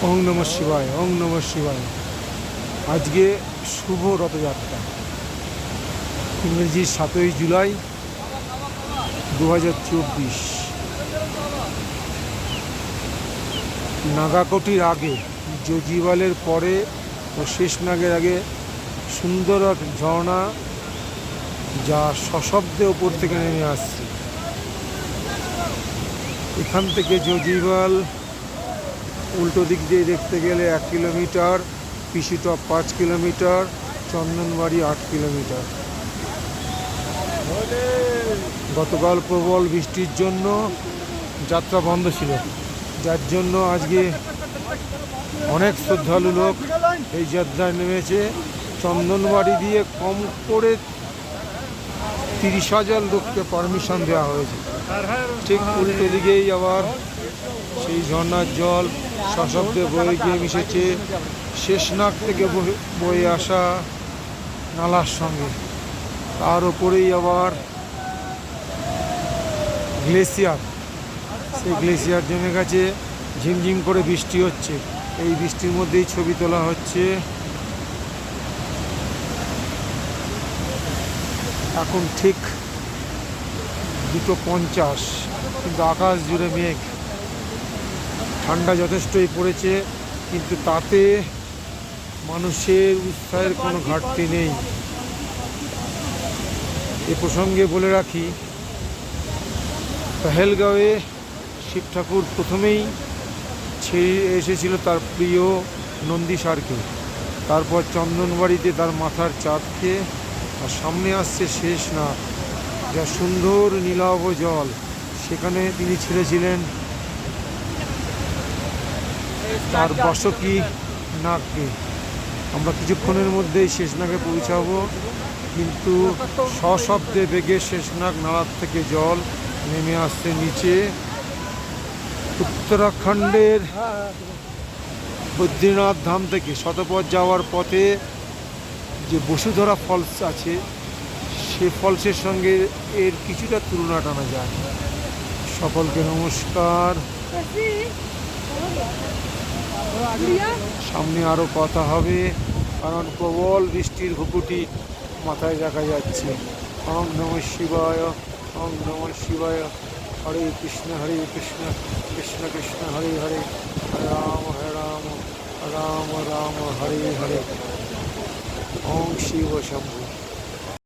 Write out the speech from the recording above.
ওং নমঃ শিবায়, ওং নমঃ শিবায়। আজকে শুভ রথযাত্রা, ইংরেজি 7ই জুলাই 2024। নাগাকোটির আগে, যোজিবালের পরে ও শেষনাগের আগে সুন্দর এক ঝর্ণা, যা সশব্দে ওপর থেকে নেমে আসছে। এখান থেকে যোজিবাল উল্টো দিক দিয়ে দেখতে গেলে 1 কিলোমিটার, পিসিটপ 5 কিলোমিটার, চন্দনবাড়ি 8 কিলোমিটার। গতকাল প্রবল বৃষ্টির জন্য যাত্রা বন্ধ ছিল, যার জন্য আজকে অনেক শ্রদ্ধালু লোক এই যাত্রায় নেমেছে। চন্দনবাড়ি দিয়ে কম করে 30,000 লোককে পারমিশন দেওয়া হয়েছে। ঠিক উল্টো দিকেই আবার সেই ঝর্ণার জল সশব্দে বয়ে গিয়ে মিশেছে শেষনাগ থেকে বয়ে আসা নালার সঙ্গে। তার ওপরেই আবার গ্লেসিয়ার, সেই গ্লেসিয়ার জমে গেছে। ঝিমঝিম করে বৃষ্টি হচ্ছে, এই বৃষ্টির মধ্যেই ছবি তোলা হচ্ছে। এখন ঠিক 2:50, কিন্তু আকাশ জুড়ে মেঘ। ঠান্ডা যথেষ্টই পড়েছে, কিন্তু তাতে মানুষের উৎসাহের কোনো ঘাটতি নেই। এ প্রসঙ্গে বলে রাখি, পেহেলগাঁওয়ে শিব ঠাকুর প্রথমেই ছেড়ে এসেছিল তার প্রিয় নন্দীসারকে, তারপর চন্দনবাড়িতে তার মাথার চাঁদকে, আর সামনে আসছে শেষনাগ, যা সুন্দর নীলাভ জল। সেখানে তিনি ছেড়েছিলেন তার বসকি নাগকে। আমরা কিছুক্ষণের মধ্যেই শেষনাগে পৌঁছাবো, কিন্তু সশব্দে বেগে শেষনাগ নালার থেকে জল নেমে আসছে নিচে। উত্তরাখণ্ডের বদ্রীনাথ ধাম থেকে শতপথ যাওয়ার পথে যে বসুধরা ফলস আছে, সে ফলসের সঙ্গে এর কিছুটা তুলনা টানা যায়। সকলকে নমস্কার। সামনে আরও কথা হবে, কারণ প্রবল বৃষ্টির ভুকুটি মাথায় দেখা যাচ্ছে। ওং নমঃ শিবায়, ওং নমঃ শিবায়। হরে কৃষ্ণ কৃষ্ণ কৃষ্ণ হরে হরে, হরে রাম রাম রাম হরে হরে। ওং শিব শম্ভু।